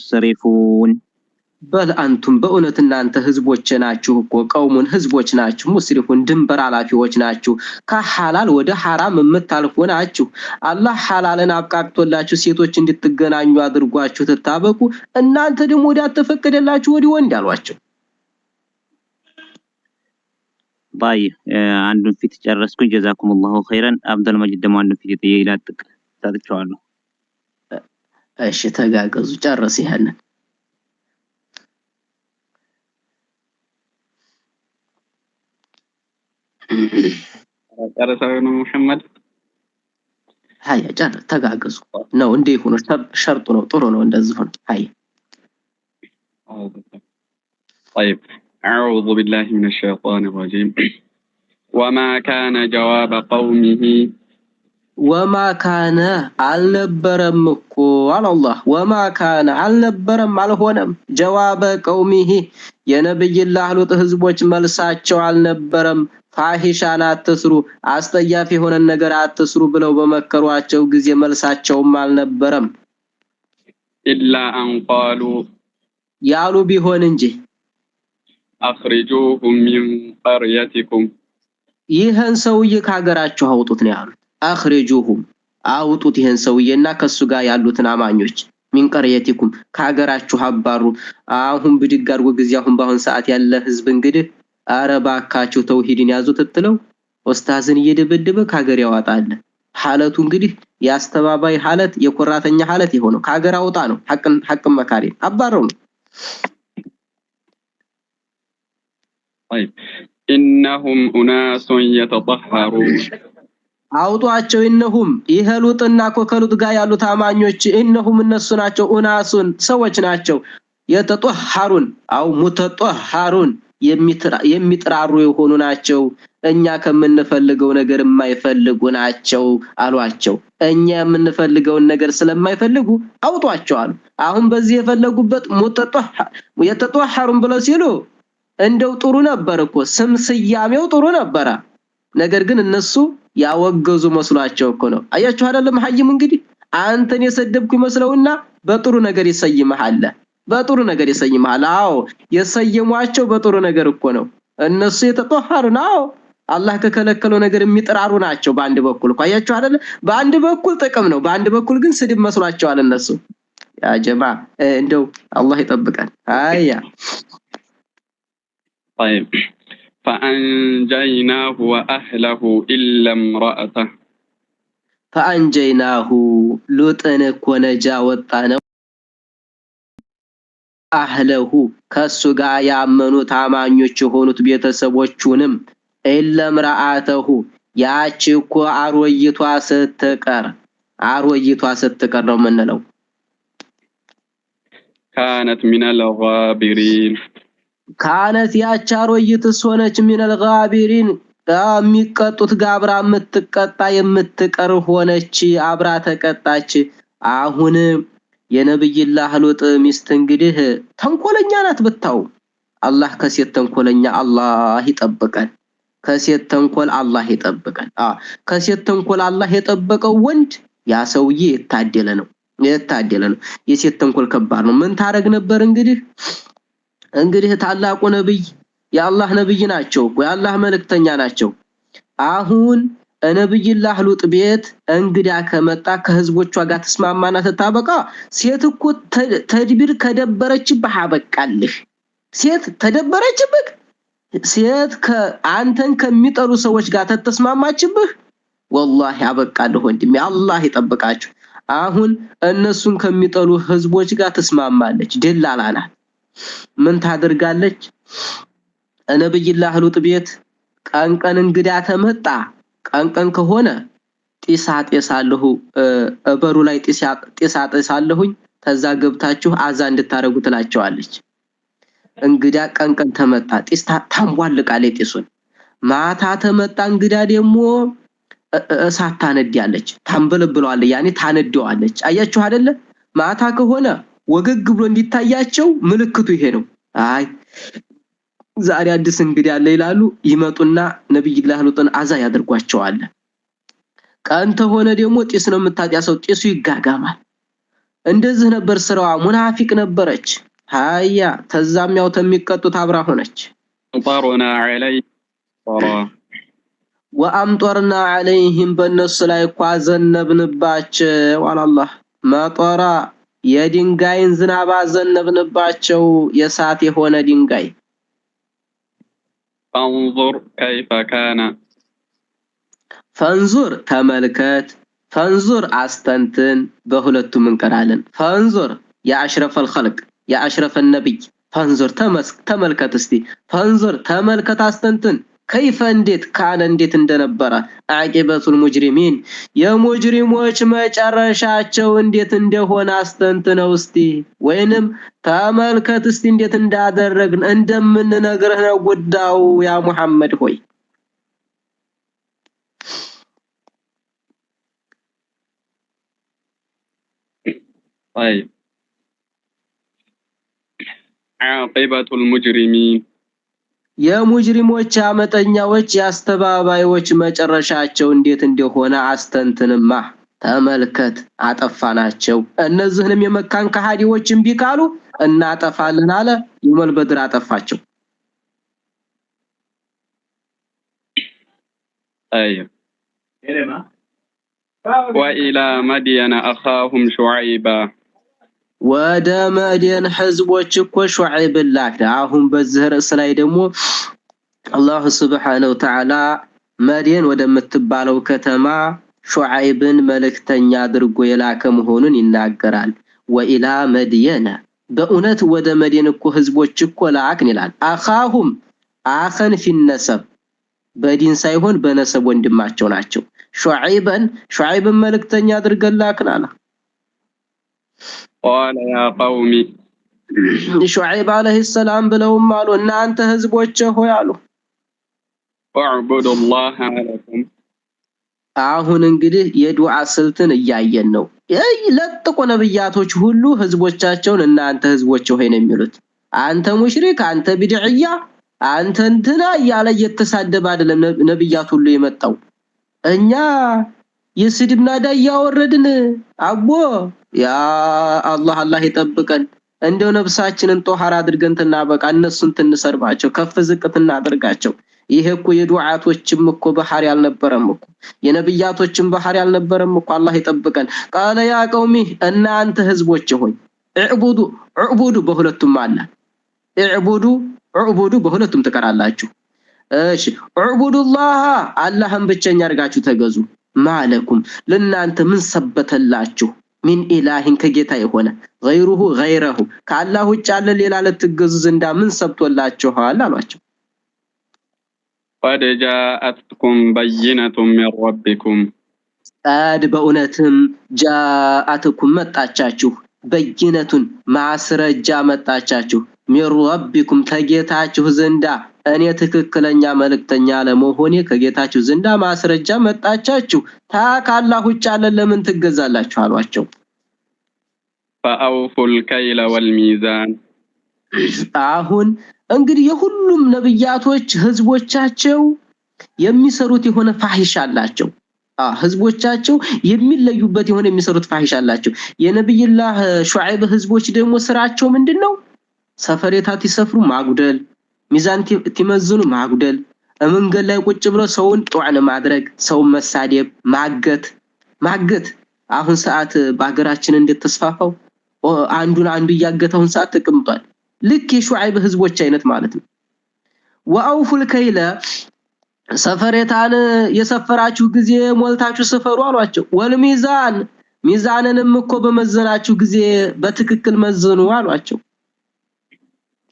مسرفون بل أنتم بأونتنا أنت ህዝቦች ናችሁ እኮ ቀውሙን ህዝቦች ናችሁ ሙስሪፉን ድንበር አላፊዎች ናችሁ ከሐላል ወደ ሐራም የምታልፉ ናችሁ አላህ ሐላልን አብቃቅቶላችሁ ሴቶች እንድትገናኙ አድርጓችሁ ተታበቁ እናንተ ደግሞ ወደ ተፈቀደላችሁ ወዲ ወንድ አሏቸው ባይ አንዱን ፊት ጨረስኩኝ ጀዛኩሙላሁ ኸይረን አብዱል መጂድ ደግሞ አንዱን ፊት ይላጥቅ ታጥቻለሁ እሺ ተጋገዙ ጨርስ ይሄንን ጨረሰው ነው መሐመድ ሃያ ጨር ተጋገዙ ነው እንዴ ሆኖ ሸርጡ ነው ጥሩ ነው እንደዚህ ሆኖ ሃያ طيب أعوذ بالله من الشيطان الرجيم وما كان جواب قومه وما كان النبرم እኮ الله وما كان النبرم አልሆነም جواب قومه የነብይ الله ሉጥ ህዝቦች መልሳቸው አልነበረም ፋሂሻን አትስሩ አስተያፊ ሆነ ነገር አትስሩ ብለው በመከሯቸው ጊዜ መልሳቸውም አልነበረም إلا أن قالوا ያሉ ቢሆን እንጂ أخرجوهم من قريتكم ይህን ሰውዬ ካገራችሁ አውጡት ነው ያሉት أخرجوهم አውጡት ይህን ሰውዬና ከሱ ጋር ያሉትን አማኞች من قريتكم ካገራችሁ አባሩ አሁን ብድግ አድርጎ ጊዜ አሁን ባሁን ሰዓት ያለ ህዝብ እንግዲህ አረባካችሁ ተውሂድን ያዙት ተጥለው ኡስታዝን እየደበደበ ካገር ያወጣል ሐለቱ እንግዲህ ያስተባባይ ሐለት የኮራተኛ ሐለት የሆነው ካገር አውጣ ነው ሐቅን መካሪ አባረው ነው طيب إنهم أناس يتطهرون አውጧቸው እነሁም ይሄሉጥና ኮከሉጥ ጋር ያሉት አማኞች እነሁም እነሱ ናቸው ኡናሱን ሰዎች ናቸው የተጠሃሩን አው ሙተጠሃሩን የሚጥራሩ የሆኑ ናቸው እኛ ከምንፈልገው ነገር የማይፈልጉ ናቸው አሏቸው እኛ የምንፈልገውን ነገር ስለማይፈልጉ አውጧቸው አሉ አሁን በዚህ የፈለጉበት የተጠሃሩን ብለው ሲሉ እንደው ጥሩ ነበር እኮ ስም ስያሜው ጥሩ ነበር ነገር ግን እነሱ ያወገዙ መስሏቸው እኮ ነው አያችሁ አይደለም ሐይም እንግዲህ አንተን የሰደብኩ መስለውና በጥሩ ነገር ይሰይመሃል በጥሩ ነገር ይሰይመሃል አዎ የሰየሟቸው በጥሩ ነገር እኮ ነው እነሱ የተጠሃሩ ነው አላህ ከከለከለው ነገር የሚጥራሩ ናቸው በአንድ በኩል እኮ አያችሁ አይደል በአንድ በኩል ጥቅም ነው በአንድ በኩል ግን ስድብ መስሏቸዋል እነሱ ያ ጀማ እንደው አላህ ይጠብቀን አያ طيب فأنجيناه وأهله إلا امرأته فأنجيناه لوطن كونجا وطانه أهله ከሱ ጋር ያመኑት አማኞች ሆኑት ቤተሰቦቹንም إلا امرأته ያቺ እኮ አሮይቷ ስትቀር ነው ምንለው كانت من الغابرين كانت ያቺ አሮይት ሆነች من الغابرين የሚቀጡት ጋብራ የምትቀጣ የምትቀር ሆነች አብራ ተቀጣች አሁን የነብይላህ ሉጥ ሚስት እንግዲህ ተንኮለኛ ናት ብታው አላህ ከሴት ተንኮለኛ አላህ ይጠብቀን ከሴት ተንኮል አላህ ይጠብቀን ከሴት ተንኮል አላህ የጠበቀው ወንድ ያ ሰውዬ የታደለ ነው የሴት ተንኮል ከባድ ነው ምን ታረግ ነበር እንግዲህ ታላቁ ነብይ የአላህ ነብይ ናቸው የአላህ መልእክተኛ ናቸው አሁን ነብይላህ ሉጥ ቤት እንግዳ ከመጣ ከህዝቦቿ ጋር ተስማማና ተታበቃ ሴት እኮ ተድቢር ከደበረችብህ አበቃልህ ሴት ተደበረችብህ ሴት ከአንተን ከሚጠሩ ሰዎች ጋር ተተስማማችብህ والله አበቃልህ ወንድሜ አላህ ይጠብቃችሁ አሁን እነሱን ከሚጠሉ ህዝቦች ጋር ተስማማለች ደላላና ምን ታደርጋለች ነብይላህ ሉጥ ቤት ቀንቀን እንግዳ ተመጣ ቀንቀን ከሆነ ጢሳጤሳለሁ በሩ ላይ ጢሳጤሳለሁኝ ተዛ ገብታችሁ አዛ እንድታረጉ ትላቸዋለች እንግዳ ቀንቀን ተመጣ ጢስ ታምቧልቃለች ጢሱን ማታ ተመጣ እንግዳ ደግሞ እሳት ታነዲያለች ታንበለብለዋለች ያኔ ታነዲዋለች አያችሁ አይደለ ማታ ከሆነ ወገግ ብሎ እንዲታያቸው ምልክቱ ይሄ ነው አይ ዛሬ አዲስ እንግዳ ያለ ይላሉ ይመጡና ነብይላህ ሉጥን አዛ ያደርጓቸዋል ቀን ተሆነ ደግሞ ጢስ ነው የምታጥያሰው ጢሱ ይጋጋማል እንደዚህ ነበር ስራዋ ሙናፊቅ ነበረች ሃያ ተዛም ያው ተሚቀጡት አብራ ሆነች أمطرنا عليه طرا وأمطرنا عليهم በነሱ ላይ ቋዘነብንባቸው والله መጠራ የድንጋይን ዝናብ አዘነብንባቸው የሳት የሆነ ድንጋይ فانظر كيف كان فانظر ተመልከት فانظر አስተንትን በሁለቱም እንቀራለን فانظر يا أشرف الخلق يا أشرف النبي فانظر ተመልከት እስቲ فانظر ተመልከት አስተንትን كيف እንዴት ካለ እንዴት እንደነበረ አቂበቱል ሙጅሪሚን የሙጅሪሞች መጨረሻቸው እንዴት እንደሆነ አስተንትነው እስቲ ወይንም ተመልከት እስቲ እንዴት እንዳደረግን እንደምንነግርህ ነው ጉዳዩ ያ መሐመድ ሆይ طيب عاقبة المجرمين የሙጅሪሞች አመጠኛዎች ያስተባባዮች መጨረሻቸው እንዴት እንደሆነ አስተንትንማ ተመልከት አጠፋናቸው እነዚህንም የመካን ከሃዲዎችን ቢካሉ እናጠፋለን አለ የመል በድር አጠፋቸው طيب وإلى مدين أخاهم شعيبا ወደ መዲን ህዝቦች እኮ ሹዓይብ ላከ አሁን በዚህ ርዕስ ላይ ደግሞ አላህ Subhanahu Ta'ala መዲን ወደምትባለው ከተማ ሹዓይብን መልእክተኛ አድርጎ የላከ መሆኑን ይናገራል ወኢላ መዲየና በእውነት ወደ መዲን እኮ ህዝቦች እኮ ላክን ይላል አኻሁም አኸን ፊነሰብ በዲን ሳይሆን በነሰብ ወንድማቸው ናቸው ሹዓይብን መልእክተኛ አድርገን ላክን አለ قال يا قوم ሹዓይብ አለይሂ ሰላም ብለውም አሉ እናንተ ህዝቦች ሆይ አሉ اعبدوا الله لكم አሁን እንግዲህ የዱዓ ስልትን እያየን ነው ለጥቆ ነብያቶች ሁሉ ህዝቦቻቸውን እናንተ ህዝቦች ሆይ ነው የሚሉት አንተ ሙሽሪክ አንተ ቢድዕያ አንተ እንትና ያለ የተሳደበ አይደለም ነብያት ሁሉ የመጣው እኛ የስድብና ዳያ ወረድን አቦ ያ አላህ ይጠብቀን እንደው ነፍሳችንን ጧሃራ አድርገን ተናበቃ እነሱን ተንሰርባቸው ከፍ ዝቅት እናደርጋቸው ይሄ እኮ የዱዓቶችም እኮ ባህሪ ያልነበረም እኮ የነብያቶችም ባህሪ ያልነበረም እኮ አላህ ይጠብቀን ቃለ ያ ቀውሚ እናንተ ህዝቦች ሆይ እዕቡዱ በሁለቱም አለ እዕቡዱ በሁለቱም ተቀራላችሁ እሺ እዕቡዱላህ አላህን ብቸኛ አድርጋችሁ ተገዙ ማለኩም ለናንተ ምን ሰበተላችሁ من إله كجيتا يهونا غيره كالله وجعل ليلة لتجز زندا من سبت ولا تشوها لا لواتشو قد جاءتكم بينة من ربكم بأونتهم جاءتكم متأشاشو بينة مع سرجة متأشاشو من ربكم تجيتاشو زندا أن يتككلن يعملك تنيال موهوني كجيتاشو زندا مع سرجة متأشاشو تاك الله وجعل لمن تجزا لا تشوها فأوفوا الكيل والميزان አሁን እንግዲህ የሁሉም ነብያቶች ህዝቦቻቸው የሚሰሩት የሆነ ፋሂሽ አላቸው ህዝቦቻቸው የሚለዩበት የሆነ የሚሰሩት ፋሂሽ አላቸው የነብይላህ ሹዓይብ ህዝቦች ደግሞ ስራቸው ምንድነው ሰፈሬታት ይሰፍሩ ማጉደል ሚዛን ትመዝኑ ማጉደል መንገድ ላይ ቁጭ ብለው ሰውን ጧዕነ ማድረግ ሰውን መሳደብ ማገት አሁን ሰዓት በአገራችን እንደተስፋፋው አንዱ ያገተውን ሰዓት ተቀምጧል ልክ የሹዓይብ ህዝቦች አይነት ማለት ነው ወአውፉል ከይለ ሰፈሬታን የሰፈራችሁ ጊዜ ሞልታችሁ ሰፈሩ አሏቸው ወልሚዛን ሚዛንንም እኮ በመዘናችሁ ጊዜ በትክክል መዘኑ አሏቸው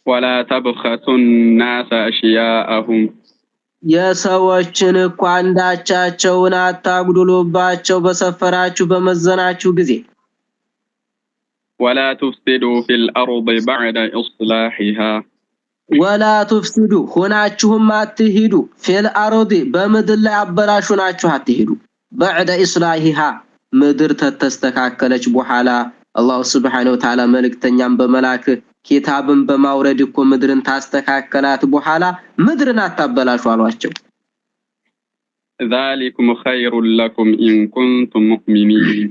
ولا تبخسوا الناس اشياءهم የሰዎችን እኮ አንዳቻቸውን አታጉድሉባቸው በሰፈራችሁ በመዘናችሁ ጊዜ ولا تفسدوا في الأرض بعد إصلاحها ولا تفسدوا هناچሁም አትሂዱ في الأرض በምድር ላይ አበላሹናችሁ አትሂዱ بعد إصلاحها ምድር ተስተካከለች በኋላ አላህ Subhanahu Wa Ta'ala መልእክተኛም በመላክ ኪታብን በማውረድ እኮ ምድርን ታስተካከላት በኋላ ምድርን አታበላሹ አሏቸው ذلكم خير لكم إن كنتم مؤمنين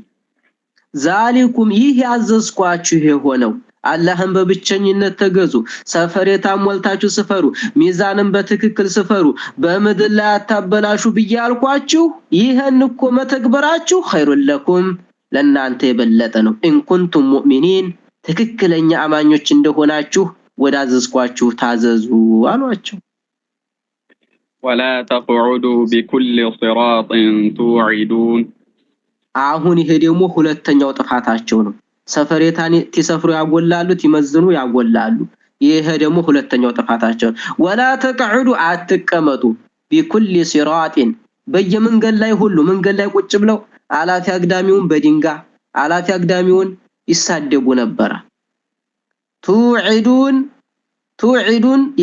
ዛሊኩም ይህ ያዘዝኳችሁ የሆነው አላህን በብቸኝነት ተገዙ ሰፈሬታም ሞልታችሁ ስፈሩ ሚዛንን በትክክል ስፈሩ በመድል ላይ አታበላሹ ብያልኳችሁ ይሄን እኮ መተግበራችሁ ኸይሩን ለኩም ለናንተ የበለጠ ነው እንኩንቱም ሙእሚኒን ትክክለኛ አማኞች እንደሆናችሁ ወዳዘዝኳችሁ ታዘዙ አሏቸው ولا تقعدوا بكل صراط توعدون አሁን ይሄ ደግሞ ሁለተኛው ጥፋታቸው ነው ሰፈሬታን ተሰፍሩ ያጎላሉ ተመዝኑ ያጎላሉ ይሄ ደግሞ ሁለተኛው ጥፋታቸው ولا تقعدوا አትቀመጡ بكل صراط በየመንገድ ላይ ሁሉ መንገድ ላይ ቁጭ ብለው አላፊ አግዳሚውን በድንጋ አላፊ አግዳሚውን ይሳደቡ ነበር توعدون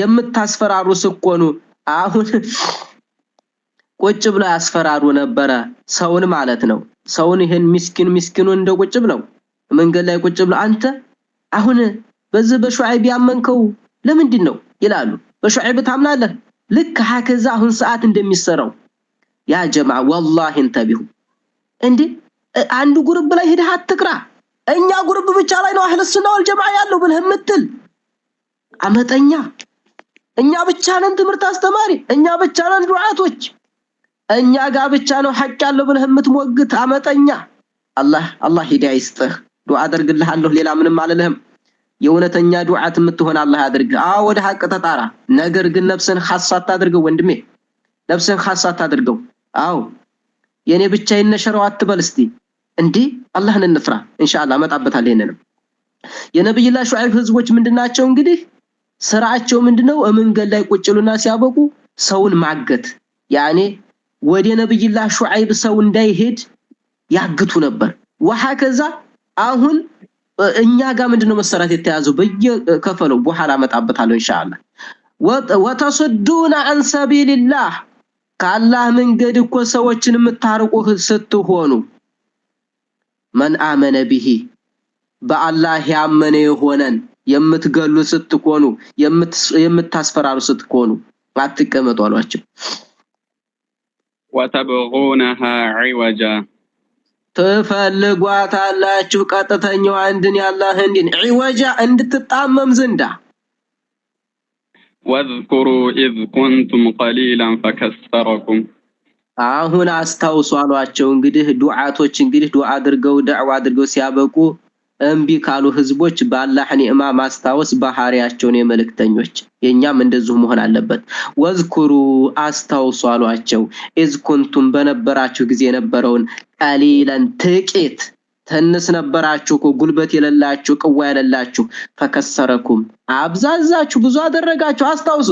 የምታስፈራሩ ስቆኑ አሁን ቁጭ ብለው ያስፈራሩ ነበር ሰውን ማለት ነው ሰውን ይሄን ምስኪኑ እንደ ቁጭ ብለው መንገድ ላይ ቁጭ ብለው አንተ አሁን በዚህ በሹዓይብ ያመንከው ለምንድን ነው ይላሉ በሹዓይብ ታምናለህ ልክ ሀከዛ አሁን ሰዓት እንደሚሰራው ያ ጀማዓ والله እንተቢሁ እንዴ አንዱ ግሩፕ ላይ ሄደህ አትቅራ እኛ ግሩፕ ብቻ ላይ ነው አህለ ሱና ወል ጀማዓ ያለው ብለህ ምትል አመጠኛ እኛ ብቻ ነን ትምርት አስተማሪ እኛ ብቻ ነን ዱዓቶች እኛ ጋር ብቻ ነው ሐቅ ያለው ብለህ ምትሞግት አመጠኛ አላህ ሂዳያ ይስጥህ ዱዓ አደርግልሃለሁ ሌላ ምንም አልልህም የውነተኛ ዱዓት ምትሆን አላህ ያድርግ ወደ ሐቅ ተጣራ ነገር ግን ነፍስን ሐሳት አድርገው ወንድሜ ነፍስን ሐሳት አድርገው የኔ ብቻ ይነሸረው አትበል እስቲ እንዴ አላህን እንፍራ ኢንሻአላህ መጣበታል ይሄንንም የነብዩላህ ሹዓይብ ህዝቦች ምንድናቸው እንግዲህ ስራቸው ምንድነው መንገድ ላይ ቁጭሉና ሲያበቁ ሰውን ማገት ያኔ ወደ ነብዩላህ ሹዓይብ ሰው እንዳይሄድ ያግቱ ነበር ወሐከዛ አሁን እኛ ጋር ምንድነው መሰራት የተያዘው በየከፈለው በኋላ መጣበታለሁ ኢንሻአላህ ወተሰዱና عن سبيل الله ካላህ መንገድ እኮ ሰዎችን የምታርቁ ስትሆኑ من آمن به በአላህ ያመነ የሆነን የምትገሉ ስትኮኑ የምታስፈራሩ ስትኮኑ አትቀመጡ አሏቸው وتبغونها عوجا ተፈልጓታላችሁ ቀጥተኛው አንድን ያላህን ዲን عوجا እንድትጣመም ዘንዳ واذكروا إذ كنتم قليلا فكثركم አሁን አስታውሱ አሏቸው እንግዲህ ዱዓቶች እንግዲህ ዱዓ አድርገው ዳዕዋ አድርገው ሲያበቁ እንቢ ካሉ ህዝቦች በአላህ ኒዕማ ማስታወስ ባህሪያቸው ነው የመልእክተኞች የኛም እንደዚሁ መሆን አለበት ወዝኩሩ አስታውሱ አሏቸው ኢዝ ኩንቱም በነበራችሁ ጊዜ የነበረውን ቀሊላን ጥቂት ተንስ ነበራችሁ ጉልበት የሌላችሁ ቅዋ የሌላችሁ ፈከሰረኩም አብዛዛችሁ ብዙ አደረጋችሁ አስታውሱ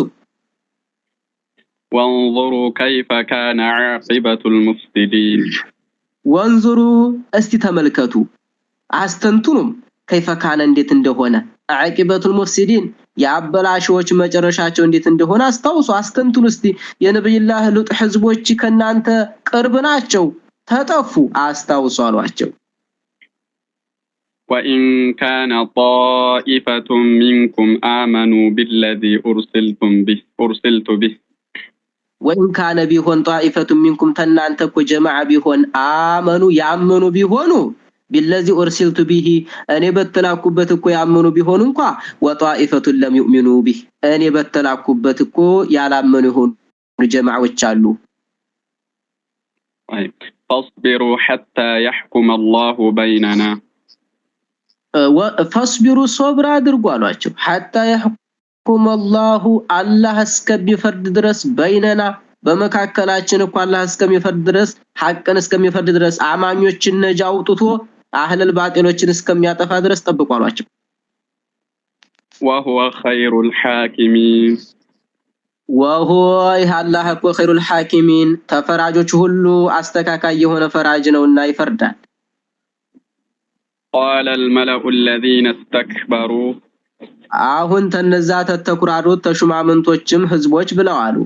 وانظروا كيف كان عاقبة المفسدين وانظروا እስቲ ተመልከቱ አስተንቱንም كيف كان እንዴት እንደሆነ عاقبة المفسدين ያበላሾች መጨረሻቸው እንዴት እንደሆነ አስታውሱ አስተንቱን እስቲ የነብዩላህ ሉጥ ህዝቦች ከናንተ ቅርብ ናቸው ተጠፉ አስታውሱ አሏቸው وإن كان طائفة منكم آمنوا بالذي أرسلت به وإن كان بيهون طائفة منكم تنانتكو جماعة بيهون آمنوا يأمنوا بيهونوا بالذي أرسلت به أني بتلاكبتكو يأمنوا بيهونوا وطائفة لم يؤمنوا به أني بتلاكبتكو يأمنوا جماعة وتشالو فاصبروا حتى يحكم الله بيننا فاصبروا صبر أدرقوا አሏቸው حتى يحكم الله الله እስከሚፈርድ ድረስ بيننا በመካከላችን እኮ አላህ እስከሚፈርድ ድረስ ሐቅን እስከሚፈርድ ድረስ አማኞችን ነጃ አውጥቶ አህለል ባጢሎችን እስከሚያጠፋ ድረስ ጠብቁ አሏቸው وهو خير الحاكمين وهو الله እኮ خير الحاكمين ተፈራጆች ሁሉ አስተካካይ የሆነ ፈራጅ ነውና ይፈርዳል قال الملأ الذين استكبروا አሁን ተነዛ ተተኩራሩት ተሹማምንቶችም ህዝቦች ብለው አሉ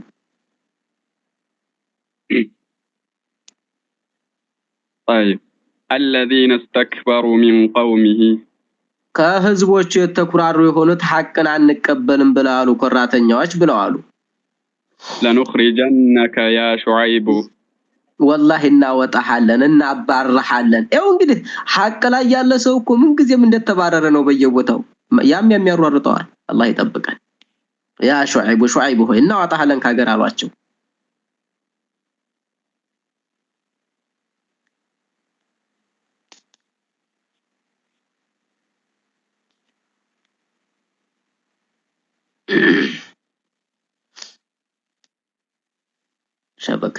طيب الذين استكبروا من قومه ከህዝቦች የተኩራሩ የሆኑት ሐቅን አንቀበልም ብለው ቆራተኛዎች ብለው አሉ لنخرجنك يا شعيب والله እናወጣሃለን እናባረሃለን ይኸው እንግዲህ ሐቅ ላይ ያለ ሰው እኮ ምን ጊዜም እንደተባረረ ነው በየቦታው ያም የሚያሯሩጠዋል አላህ ይጠብቀን ያ ሹዓይብ ሆይ እናወጣሃለን ካገር አሏቸው ሸበካ